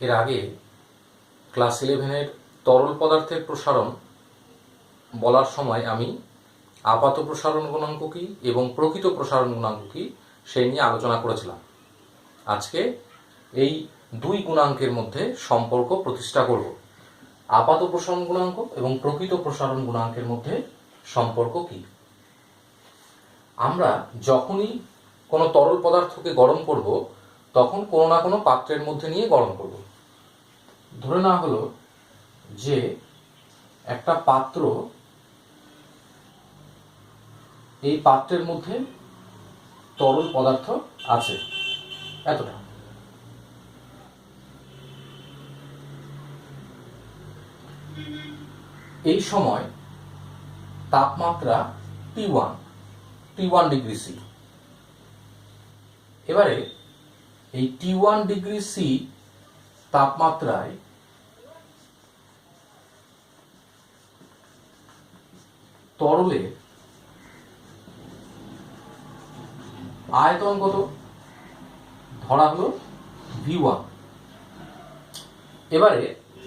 এর আগে ক্লাস 11-এর তরল পদার্থের প্রসারণ বলার সময় আমি আপাত প্রসারণ গুণাঙ্ক কী এবং প্রকৃত প্রসারণ গুণাঙ্ক কী সেই নিয়ে আলোচনা করেছিলাম। আজকে এই দুই গুণাঙ্কের মধ্যে সম্পর্ক প্রতিষ্ঠা করব। আপাত প্রসারণ গুণাঙ্ক এবং প্রকৃত প্রসারণ গুণাঙ্কের মধ্যে সম্পর্ক কী? আমরা যখনই কোনো তরল পদার্থকে গরম করব তখন কোনো না কোনো পাত্রের মধ্যে নিয়ে গরম করব। ধরে নেওয়া হলো যে একটা পাত্র, এই পাত্রের মধ্যে তরল পদার্থ আছে এতটা। এই সময় তাপমাত্রা T1 ডিগ্রি সি। এবারে এই T1 ডিগ্রি সি তাপমাত্রায় তরলের আয়তন কত? ধরা হলো V1। এবারে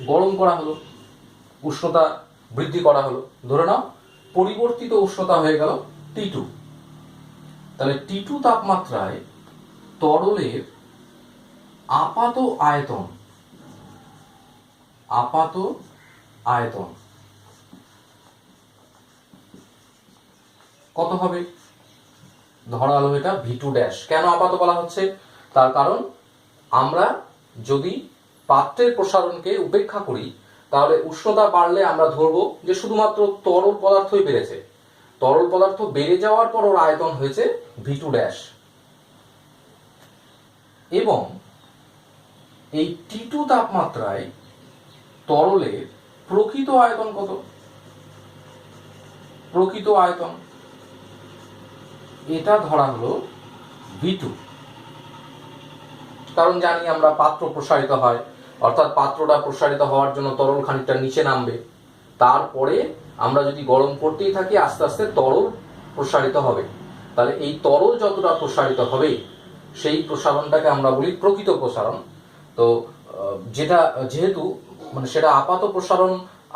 গরম করা হলো, উষ্ণতা বৃদ্ধি করা হলো, ধরে নাও পরিবর্তিত উষ্ণতা হয়ে গেল T2। তাহলে T2 তাপমাত্রায় তরলের আপাত আয়তন কত হবে? ধরা হলো এটা V2 ড্যাশ। কেন আপাত বলা হচ্ছে? তার কারণ আমরা যদি পাত্রের প্রসারণকে উপেক্ষা করি তাহলে উষ্ণতা বাড়লে আমরা ধরবো যে শুধুমাত্র তরল পদার্থই বেড়েছে। তরল পদার্থ বেড়ে যাওয়ার পর ওর আয়তন হয়েছে V2 ড্যাশ। এবং এই T2 তাপমাত্রায় তরলের প্রকৃত আয়তন কত? প্রকৃত আয়তন এটা ধরা হলো V2। কারণ জানি আমরা পাত্র প্রসারিত হয়, অর্থাৎ পাত্রটা প্রসারিত হওয়ার জন্য তরল খানিকটা নিচে নামবে, তারপরে আমরা যদি গরম করতেই থাকি আস্তে আস্তে তরল প্রসারিত হবে। তাহলে এই তরল যতটা প্রসারিত হবে সেই প্রসারণটাকে আমরা বলি প্রকৃত প্রসারণ। তো যেটা যেহেতু সেটা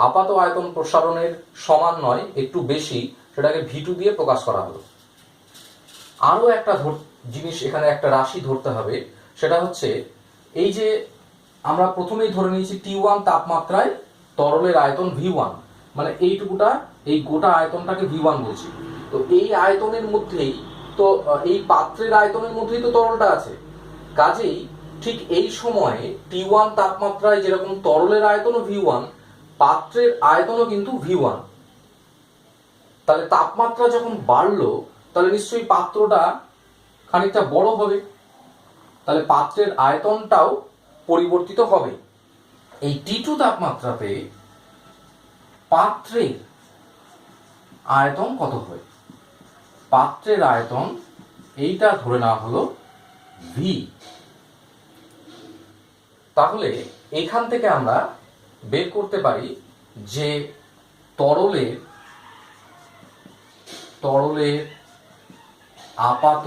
আপাত আয়তন প্রসারণের সমান নয়, একটু বেশি, সেটাকে V2 দিয়ে প্রকাশ করা হলো। আরো একটা জিনিস এখানে, একটা রাশি ধরতে হবে, সেটা হচ্ছে এই যে আমরা প্রথমেই ধরে নিয়েছি T1 তাপমাত্রায় তরলের আয়তন V1, মানে এইটুকুটা, এই গোটা আয়তনটাকে V1 বলছি। তো এই আয়তনের মধ্যেই তো, এই পাত্রের আয়তনের মধ্যেই তো তরলটা আছে। কাজেই ঠিক এই সময়ে T1 তাপমাত্রায় যেরকম তরলের আয়তনও V1, পাত্রের আয়তনও কিন্তু V1। তাহলে তাপমাত্রা যখন বাড়লো তাহলে নিশ্চয়ই পাত্রটা খানিকটা বড় হবে, তাহলে পাত্রের আয়তনটাও পরিবর্তিত হবে। এই T2 তাপমাত্রাতে পাত্রের আয়তন কত হয়? পাত্রের আয়তন এইটা ধরে নেওয়া হলো V। তাহলে এখান থেকে আমরা বের করতে পারি যে তরলের আপাত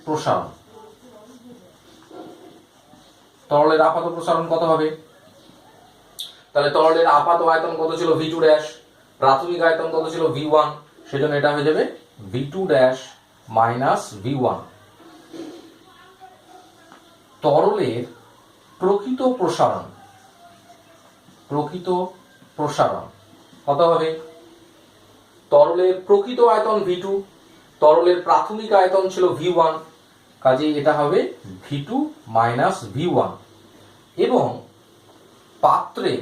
প্রসারণ, তরলের আপাত প্রসারণ কত হবে? তাহলে তরলের আপাত আয়তন কত ছিল? V2 dash. প্রাথমিক আয়তন কত ছিল? V1। সেজন্য এটা হয়ে যাবে V2 ড্যাশ মাইনাস V1। তরলের প্রকৃত প্রসারণ কত হবে? তরলের প্রকৃত আয়তন V2, তরলের প্রাথমিক আয়তন ছিল V1, কাজেই এটা হবে V2 মাইনাস V1। এবং পাত্রের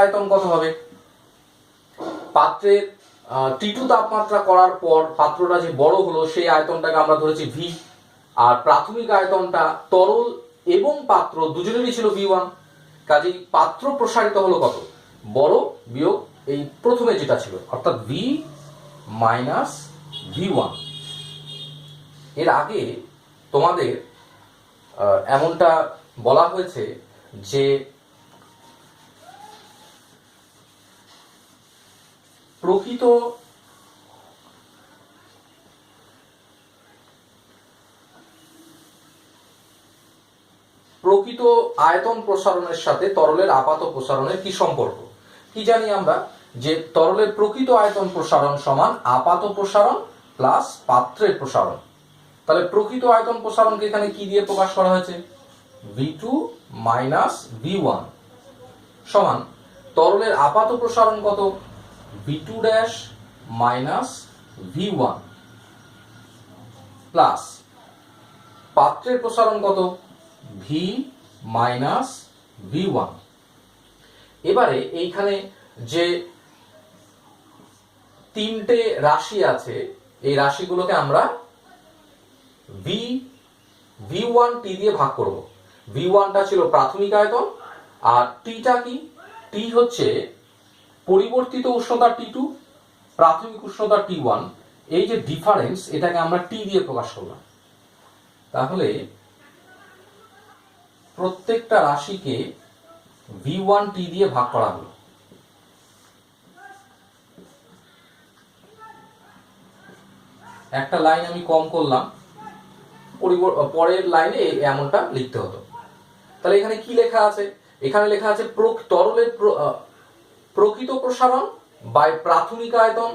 আয়তন কত হবে? পাত্রের T2 তাপমাত্রা করার পর পাত্রটা যে বড় হলো সেই আয়তনটাকে আমরা ধরেছি V, আর প্রাথমিক আয়তনটা তরল এবং পাত্র দুজনেরই ছিল V1, কাজেই পাত্র প্রসারিত হলো কত? বড় বিয়োগ এই প্রথমে যেটা ছিল, অর্থাৎ V মাইনাস V1। এর আগে তোমাদের এমনটা বলা হয়েছে যে প্রকৃত প্রকৃত আয়তন প্রসারণের সাথে তরলের আপাত প্রসারণের কি সম্পর্ক? কি জানি আমরা যে তরলের প্রকৃত আয়তন প্রসারণ সমান আপাত প্রসারণ প্লাস পাত্রের প্রসারণ। তাহলে প্রকৃত আয়তন প্রসারণকে এখানে কি দিয়ে প্রকাশ করা হয়েছে? V2 মাইনাস V1 সমান তরলের আপাত প্রসারণ কত? V2 dash minus V1 plus পাত্রের প্রসারণ কত? V minus V1। এবারে এইখানে যে তিনটে রাশি আছে এই রাশিগুলোকে আমরা V1T দিয়ে ভাগ করব। V1টা ছিল প্রাথমিক আয়তন আর টিটা কি? টি হচ্ছে পরিবর্তিত উষ্ণতা T2, প্রাথমিক উষ্ণতা T1। এই যে ডিফারেন্স এটাকে আমরা টি দিয়ে প্রকাশ করলাম। তাহলে প্রত্যেকটা রাশিকে V1T দিয়ে ভাগ করা হলো। একটা লাইন আমি কম করলাম, পরের লাইনে এমনটা লিখতে হতো। তাহলে এখানে কি লেখা আছে? এখানে লেখা আছে তরলের প্রকৃত প্রসারণ বাই প্রাথমিক আয়তন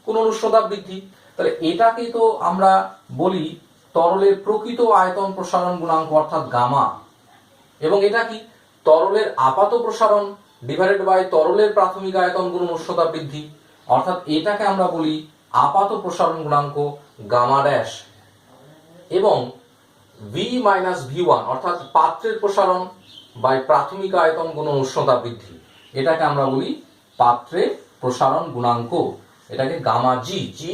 কোন উষ্ণতা বৃদ্ধি। তাহলে এটাকে তো আমরা বলি তরলের প্রকৃত আয়তন প্রসারণ গুণাঙ্ক অর্থাৎ গামা। এবং এটা কি? তরলের আপাত প্রসারণ ডিভাইডেড বাই তরলের প্রাথমিক আয়তন গুণন উষ্ণতা বৃদ্ধি, অর্থাৎ এটাকে আমরা বলি আপাত প্রসারণ গুণাঙ্ক গামা ড্যাশ। এবং V মাইনাস V1 অর্থাৎ পাত্রের প্রসারণ বাই প্রাথমিক আয়তন গুণন উষ্ণতা বৃদ্ধি, এটাকে আমরা বলি পাত্রের প্রসারণ গুণাঙ্ক। এটাকে gamma G, G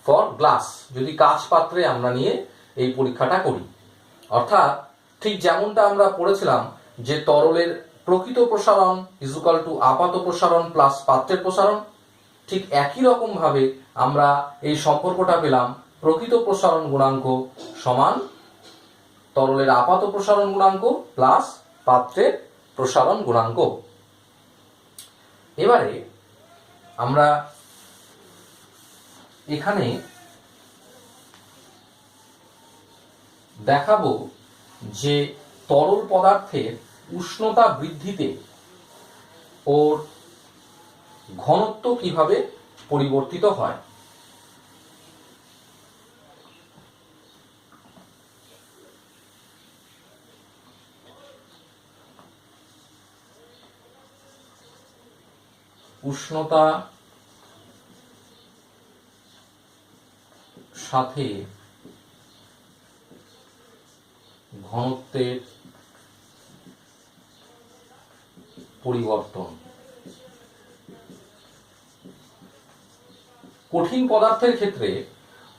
for glass, যদি কাঁচ পাত্রে আমরা নিয়ে এই পরীক্ষাটা করি। অর্থাৎ ঠিক যেমনটা আমরা পড়েছিলাম যে তরলের প্রকৃত প্রসারণ ইজ ইকুয়াল টু আপাত প্রসারণ প্লাস পাত্রের প্রসারণ, ঠিক একই রকম ভাবে আমরা এই সম্পর্কটা পেলাম প্রকৃত প্রসারণ গুণাঙ্ক সমান তরলের আপাত প্রসারণ গুণাঙ্ক প্লাস পাত্রের প্রসারণ গুণাঙ্ক। এবারে আমরা এখানে দেখাবো যে তরল পদার্থের উষ্ণতা বৃদ্ধিতে ওর ঘনত্ব কিভাবে পরিবর্তিত হয়। উষ্ণতা সাথে ঘনত্বের পরিবর্তন। কঠিন পদার্থের ক্ষেত্রে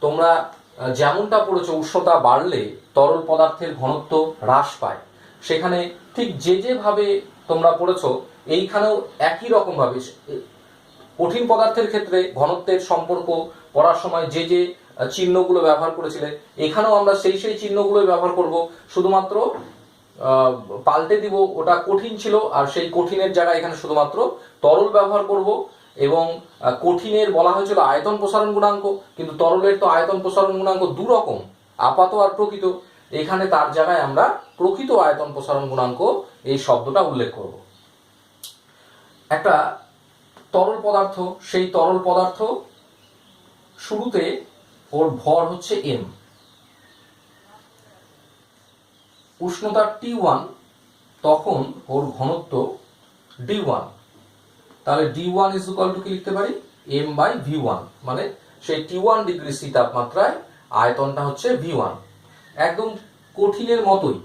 তোমরা যেমনটা পড়েছো উষ্ণতা বাড়লে তরল পদার্থের ঘনত্ব হ্রাস পায়, সেখানে ঠিক যেভাবে তোমরা পড়েছো এইখানেও একই রকম ভাবে কঠিন পদার্থের ক্ষেত্রে ঘনত্বের সম্পর্ক পড়ার সময় যে চিহ্নগুলো ব্যবহার করেছিলে এখানেও আমরা সেই চিহ্নগুলোই ব্যবহার করব, শুধুমাত্র পাল্টে দিব ওটা কঠিন ছিল আর সেই কঠিনের জায়গায় এখানে শুধুমাত্র তরল ব্যবহার করব। এবং কঠিনের বলা হয়েছিল আয়তন প্রসারণ গুণাঙ্ক, কিন্তু তরলের তো আয়তন প্রসারণ গুণাঙ্ক দু রকম, আপাত আর প্রকৃত। এখানে তার জায়গায় আমরা প্রকৃত আয়তন প্রসারণ গুণাঙ্ক এই শব্দটা উল্লেখ করব। একটা তরল পদার্থ, সেই তরল পদার্থ শুরুতে ওর ভর হচ্ছে m, উষ্ণতা T1, তখন ওর ঘনত্ব D1। তাহলে D1 ইজ ইকুয়াল টু কি লিখতে পারি? m বাই V1, মানে সেই T1 ডিগ্রি সি তাপমাত্রায় আয়তনটা হচ্ছে V1। একদম কঠিনের মতোই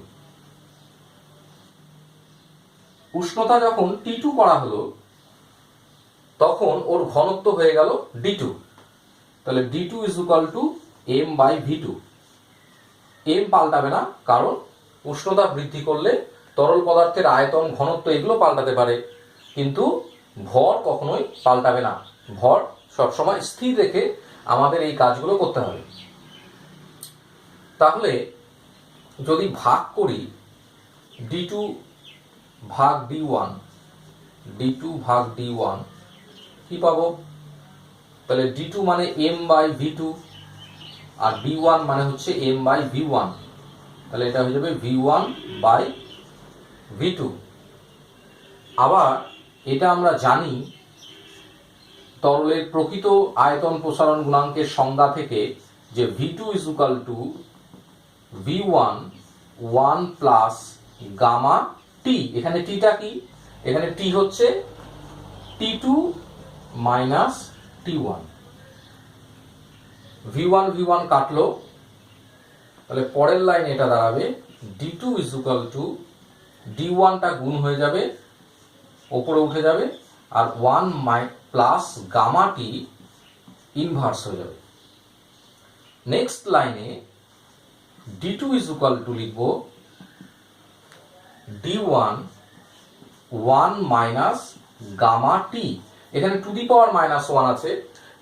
উষ্ণতা যখন T2 করা হলো তখন ওর ঘনত্ব হয়ে গেল D2। তাহলে D2 is equal to m by V2। m পাল্টাবে না, কারণ উষ্ণতা বৃদ্ধি করলে তরল পদার্থের আয়তন ঘনত্ব এগুলো পাল্টাতে পারে, কিন্তু ভর কখনোই পাল্টাবে না। ভর সবসময় স্থির রেখে আমাদের এই কাজগুলো করতে হবে। তাহলে যদি ভাগ করি D2 ভাগ D1, D2 ভাগ D1 কি পাবো? তাহলে D2 মানে m by V2 R D1 মানে হচ্ছে m বাই V1। তাহলে এটা হয়ে যাবে V1 বাই V2। আবার এটা আমরা জানি তরলের প্রকৃত আয়তন প্রসারণ গুণাঙ্কের সংজ্ঞা থেকে যে V2 is equal to V1 1 plus gamma T. এখানে টিটা কি? এখানে টি হচ্ছে T2 মাইনাস T1। V1 কাটলো, তাহলে পরের লাইনে এটা দাঁড়াবে D2 ইজ ইকুয়াল টু D1টা গুণ হয়ে যাবে, ওপরে উঠে যাবে, আর 1 প্লাস গামা টি ইনভার্স হয়ে যাবে। নেক্সট লাইনে D2 ইজ ইকুয়াল টু লিখব D1 1 মাইনাস গামা টি। এখানে টু দি পাওয়ার -1 আছে,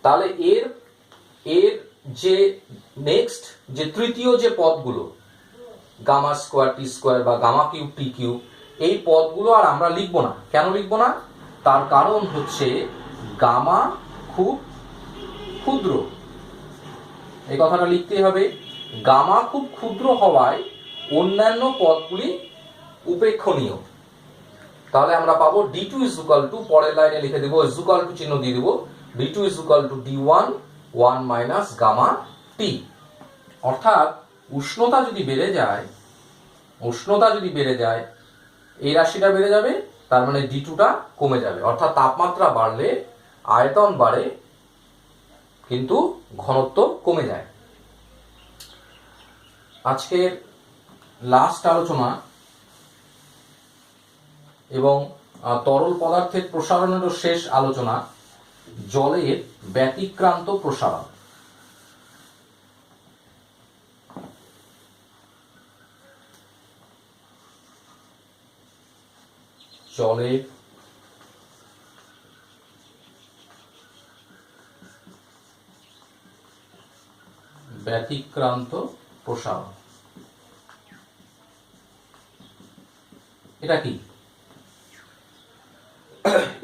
তাহলে এর যে নেক্সট যে তৃতীয় যে পদগুলো গামা স্কোয়ার টি স্কোয়ার বা গামা কিউব টি কিউব, এই পদগুলো আর আমরা লিখবো না। কেন লিখবো না? তার কারণ হচ্ছে গামা খুব ক্ষুদ্র। এই কথাটা লিখতেই হবে। গামা খুব ক্ষুদ্র হওয়ায় অন্যান্য পদগুলি উপেক্ষণীয়। তাহলে আমরা পাবো D2 ইজ ইকুয়াল টু, পরের লাইনে লিখে দেবো ইজ ইকুয়াল টু চিহ্ন দিয়ে দেবো, D2 is equal to D1 1 minus gamma T. অর্থাৎ উষ্ণতা যদি বেড়ে যায় এই রাশিটা বেড়ে যাবে, তার মানে D2টা কমে যাবে। অর্থাৎ তাপমাত্রা বাড়লে আয়তন বাড়ে কিন্তু ঘনত্ব কমে যায়। আজকের লাস্ট আলোচনা এবং তরল পদার্থের প্রসারণেরও শেষ আলোচনা, জলের ব্যতিক্রান্ত প্রসারণ। জলের ব্যতিক্রান্ত প্রসারণ এটা কি?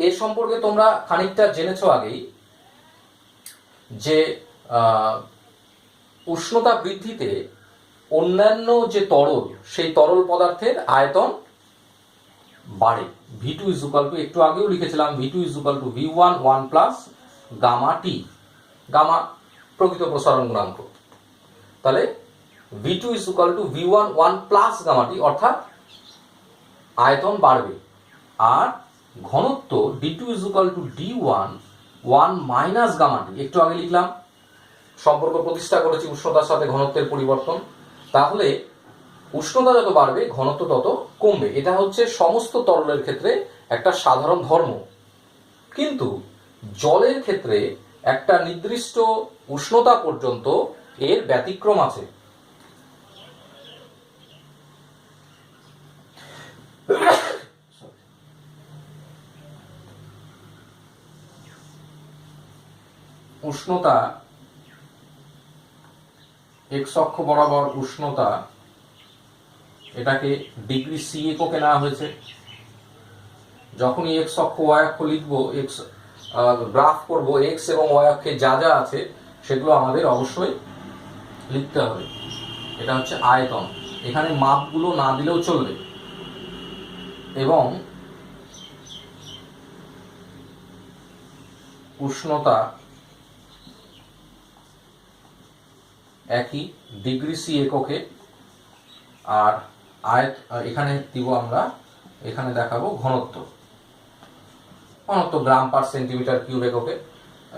এর সম্পর্কে তোমরা খানিকটা জেনেছো আগেই, যে উষ্ণতা বৃদ্ধিতে অন্যান্য যে তরল, সেই তরল পদার্থের আয়তন বাড়ে। V2 ইজ ইকুয়াল টু, একটু আগেও লিখেছিলাম, V2 is equal to V1 1 plus gamma T. Gamma প্রকৃত প্রসারণ গুণাঙ্ক। তাহলে V2 is equal to V1 1 plus gamma T, অর্থাৎ আয়তন বাড়বে। আর ঘনত্ব D2 is equal to D1 1 minus gamma T. একটু আগে লিখলাম, সম্পর্ক প্রতিষ্ঠা করেছি উষ্ণতার সাথে ঘনত্বের পরিবর্তন। তাহলে উষ্ণতা যত বাড়বে ঘনত্ব তত কমবে। এটা হচ্ছে সমস্ত তরলের ক্ষেত্রে একটা সাধারণ ধর্ম। কিন্তু জলের ক্ষেত্রে একটা নির্দিষ্ট উষ্ণতা পর্যন্ত এর ব্যতিক্রম আছে। উষ্ণতা এক্স অক্ষ বরাবর উষ্ণতা, এটাকে ডিগ্রি সি এককে নেওয়া হয়েছে। যখনই এক্স অক্ষ ওয়াই অক্ষ লিখবো, এক্স গ্রাফ করব, এক্স এবং ওয়াই অক্ষে যা যা আছে সেগুলো আমাদের অবশ্যই লিখতে হবে। এটা হচ্ছে আয়তন, এখানে মাপগুলো না দিলেও চলবে। এবং উষ্ণতা একই ডিগ্রি সি এককে। আর এখানে দিব আমরা, এখানে দেখাবো ঘনত্ব গ্রাম পার সেন্টিমিটার কিউব এককে।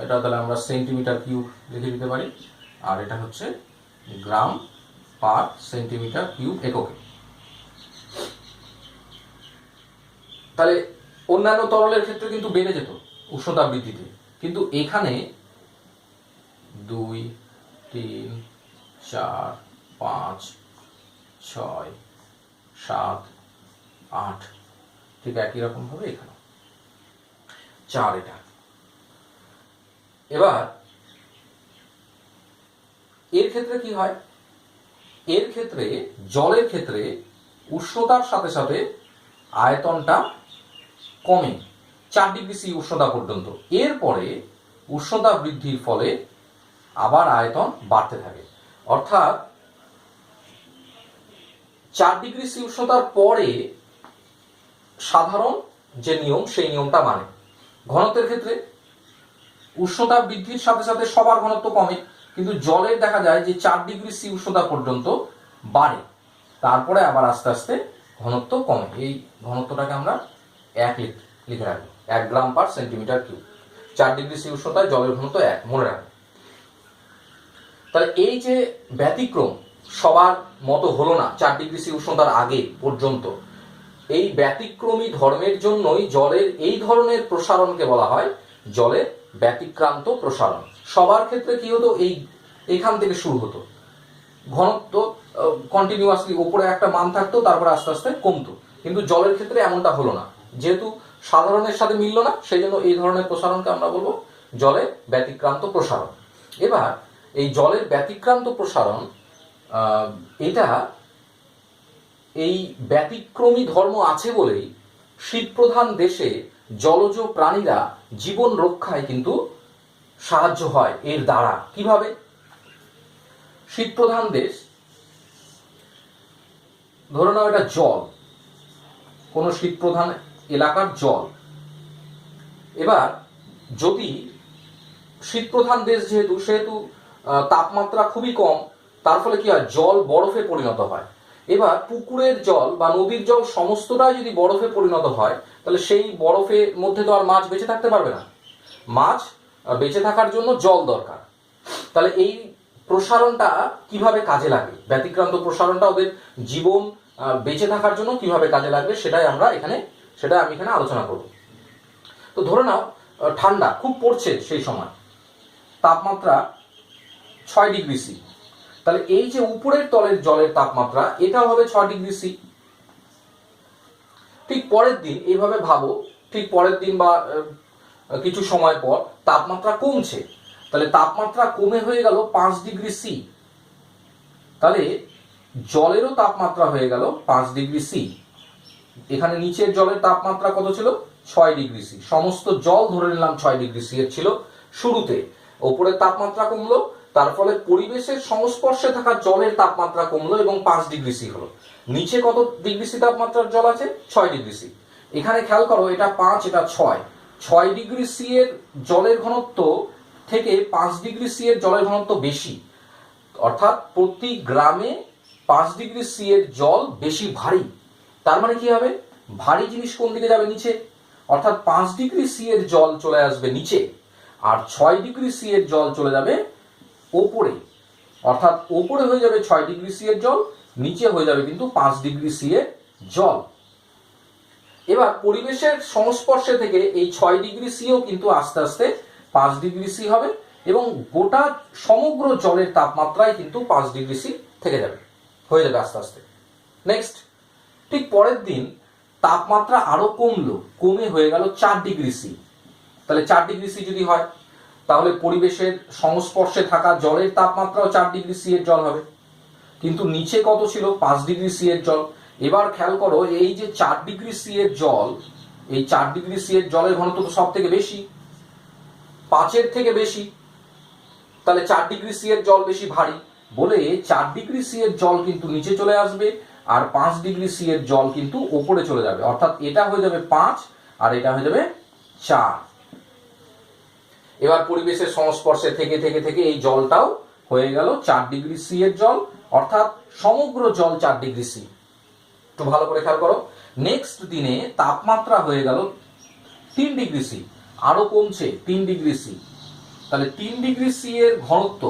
এটা তাহলে আমরা সেন্টিমিটার কিউব লিখে দিতে পারি, আর এটা হচ্ছে গ্রাম পার সেন্টিমিটার কিউব এককে। তাহলে অন্যান্য তরলের ক্ষেত্রে কিন্তু বেড়ে যেত উষ্ণতা বৃদ্ধিতে, কিন্তু এখানে 2 3 4 5 6 7 8 ঠিক একই রকম ভাবে এখানে 4। এটা এবার এর ক্ষেত্রে কি হয়? এর ক্ষেত্রে জলের ক্ষেত্রে উষ্ণতার সাথে সাথে আয়তনটা কমে 4 ডিগ্রি সি উষ্ণতা পর্যন্ত। এরপরে উষ্ণতা বৃদ্ধির ফলে আবার আয়তন বাড়তে থাকে। অর্থাৎ 4 ডিগ্রি সি উষ্ণতার পরে সাধারণ যে নিয়ম সেই নিয়মটা মানে। ঘনত্বের ক্ষেত্রে উষ্ণতা বৃদ্ধির সাথে সাথে সবার ঘনত্ব কমে, কিন্তু জলের দেখা যায় যে 4°C উষ্ণতা পর্যন্ত বাড়ে, তারপরে আবার আস্তে আস্তে ঘনত্ব কমে। এই ঘনত্বটাকে আমরা 1 লিখে রাখবো, 1 গ্রাম পার সেন্টিমিটার কিউব। 4°C উষ্ণতায় জলের ঘনত্ব 1 মনে রাখবো। তাহলে এই যে ব্যতিক্রম সবার মতো হলো না 4°C উষ্ণতার আগে পর্যন্ত, এই ব্যতিক্রমী ধর্মের জন্যই জলের এই ধরনের প্রসারণকে বলা হয় জলের ব্যতিক্রান্ত প্রসারণ। সবার ক্ষেত্রে কি হতো, এখান থেকে শুরু হতো, ঘনত্ব কন্টিনিউয়াসলি উপরে একটা মান থাকতো, তারপরে আস্তে আস্তে কমতো। কিন্তু জলের ক্ষেত্রে এমনটা হলো না, যেহেতু সাধারণের সাথে মিললো না, সেই জন্য এই ধরনের প্রসারণকে আমরা বলবো জলের ব্যতিক্রান্ত প্রসারণ। এবার এই জলের ব্যতিক্রান্ত প্রসারণ, এটা এই ব্যতিক্রমী ধর্ম আছে বলেই শীতপ্রধান দেশে জলজ প্রাণীরা জীবন রক্ষায় কিন্তু সাহায্য হয় এর দ্বারা। কিভাবে? শীতপ্রধান দেশ, ধরে নাও এটা জল, কোন শীতপ্রধান এলাকার জল। এবার যদি শীতপ্রধান দেশ সেহেতু তাপমাত্রা খুবই কম, তার ফলে কি হয়, জল বরফে পরিণত হয়। এবার পুকুরের জল বা নদীর জল সমস্তটাই যদি বরফে পরিণত হয়, তাহলে সেই বরফের মধ্যে তো আর মাছ বেঁচে থাকতে পারবে না। মাছ বেঁচে থাকার জন্য জল দরকার। তাহলে এই প্রসারণটা কিভাবে কাজে লাগে, ব্যতিক্রান্ত প্রসারণটা ওদের জীবন বেঁচে থাকার জন্য কিভাবে কাজে লাগবে, সেটাই আমি এখানে আলোচনা করব। তো ধরে নাও ঠান্ডা খুব পড়ছে, সেই সময় তাপমাত্রা 6°C, তাহলে এই যে উপরের তলের জলের তাপমাত্রা, এটাও হবে 6°C। ঠিক পরের দিন, এইভাবে ভাবো, ঠিক পরের দিন বা কিছু সময় পর তাপমাত্রা কমছে, তাহলে তাপমাত্রা কমে হয়ে গেল 5°C, তাহলে জলেরও তাপমাত্রা হয়ে গেল 5°C। এখানে নিচের জলের তাপমাত্রা কত ছিল? 6°C। সমস্ত জল ধরে নিলাম 6°C এর ছিল শুরুতে। উপরের তাপমাত্রা কমলো, তার ফলে পরিবেশের সংস্পর্শে থাকা জলের তাপমাত্রা কমলো এবং 5°C হলো। নিচে কত ডিগ্রি তাপমাত্রার জল আছে? 6°C। এখানে খেয়াল করো, এটা 5, এটা 6°C এর জলের ঘনত্ব থেকে 5°C এর জলের ঘনত্ব বেশি, অর্থাৎ প্রতি গ্রামে 5°C এর জল বেশি ভারী। তার মানে কি হবে, ভারী জিনিস কোন দিকে যাবে? নিচে। অর্থাৎ 5°C এর জল চলে আসবে নিচে, আর 6°C এর জল চলে যাবে ওপরে। অর্থাৎ ওপরে হয়ে যাবে 6°C এর জল, নিচে হয়ে যাবে কিন্তু 5°C এর জল। এবার পরিবেশের সংস্পর্শে থেকে এই 6°Cও কিন্তু আস্তে আস্তে 5°C হবে এবং গোটা সমগ্র জলের তাপমাত্রায় কিন্তু 5°C থেকে যাবে, হয়ে যাবে আস্তে আস্তে। নেক্সট, ঠিক পরের দিন তাপমাত্রা আরো কমলো, কমে হয়ে গেল 4°C। তাহলে 4°C যদি হয়, তাহলে পরিবেশের সংস্পর্শে থাকা জলের তাপমাত্রাও 4°C এর জল হবে, কিন্তু নিচে কত ছিল? 5°C এর জল। এবার খেয়াল করো, এই যে 4°C এর জল, এই 4°C এর জলের ঘনত্ব তো সব থেকে বেশি, 5-এর থেকে বেশি, তাহলে 4°C এর জল বেশি ভারী বলে 4°C এর জল কিন্তু নিচে চলে আসবে, আর 5°C এর জল কিন্তু ওপরে চলে যাবে। অর্থাৎ এটা হয়ে যাবে 5 আর এটা হয়ে যাবে 4। এবার পরিবেশের সংস্পর্শে থেকে থেকে থেকে এই জলটাও হয়ে গেল 4°C এর জল, অর্থাৎ সমগ্র জল 4°C। একটু ভালো করে খেয়াল করো, নেক্সট দিনে তাপমাত্রা হয়ে গেল 3°C, আরো কমছে 3°C। তাহলে 3°C এর ঘনত্ব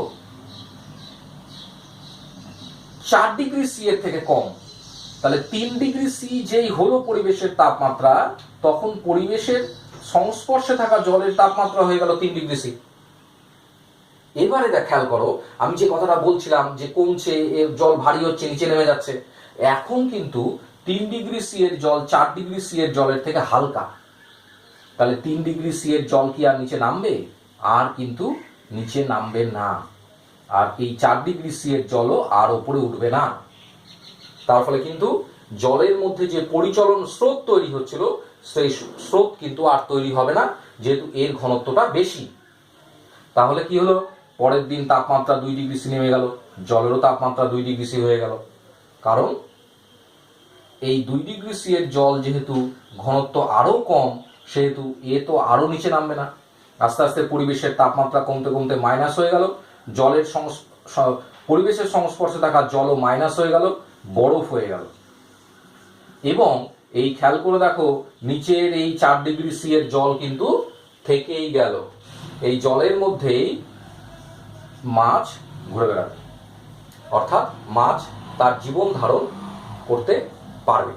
4°C এর থেকে কম, তাহলে 3°C যেই হলো পরিবেশের তাপমাত্রা, তখন পরিবেশের সংস্পর্শে থাকা জলের তাপমাত্রা হয়ে গেল 3°C। এবারে খেয়াল করো, আমি যে কথাটা বলছিলাম যে কমছে, জল ভারী হচ্ছে, নিচে নেমে যাচ্ছে, এখন কিন্তু 3°C এর জল 4°C এর জলের থেকে হালকা। তাহলে 3°C এর জল কি আর নিচে নামবে? আর কিন্তু নিচে নামবে না, আর এই 4°C এর জলও আর উপরে উঠবে না। তার ফলে কিন্তু জলের মধ্যে যে পরিচলন স্রোত তৈরি হচ্ছিল, সেই স্রোত কিন্তু আর তৈরি হবে না, যেহেতু এর ঘনত্বটা বেশি। তাহলে কি হলো, পরের দিন তাপমাত্রা 2°C নেমে গেল, জলেরও তাপমাত্রা 2°C হয়ে গেল, কারণ এই 2 ডিগ্রি সি এর জল যেহেতু ঘনত্ব আরও কম, সেহেতু এ তো আরও নিচে নামবে না। আস্তে আস্তে পরিবেশের তাপমাত্রা কমতে কমতে মাইনাস হয়ে গেল, জলের পরিবেশের সংস্পর্শে থাকা জলও মাইনাস হয়ে গেল, বরফ হয়ে গেল। এবং এই খেয়াল করে দেখো, নিচের এই 4 ডিগ্রি সি এর জল কিন্তু থেকেই গেল। এই জলের মধ্যেই মাছ ঘুরে বেড়াবে, অর্থাৎ মাছ তার জীবন ধারণ করতে পারবে।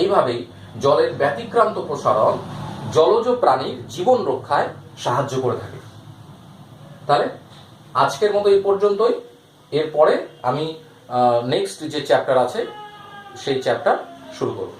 এইভাবেই জলের ব্যতিক্রান্ত প্রসারণ জলজ প্রাণীর জীবন রক্ষায় সাহায্য করে থাকে। তাহলে আজকের মতো এই পর্যন্তই। এরপরে আমি নেক্সট যে চ্যাপ্টার আছে সেই চ্যাপ্টার শুরু করব।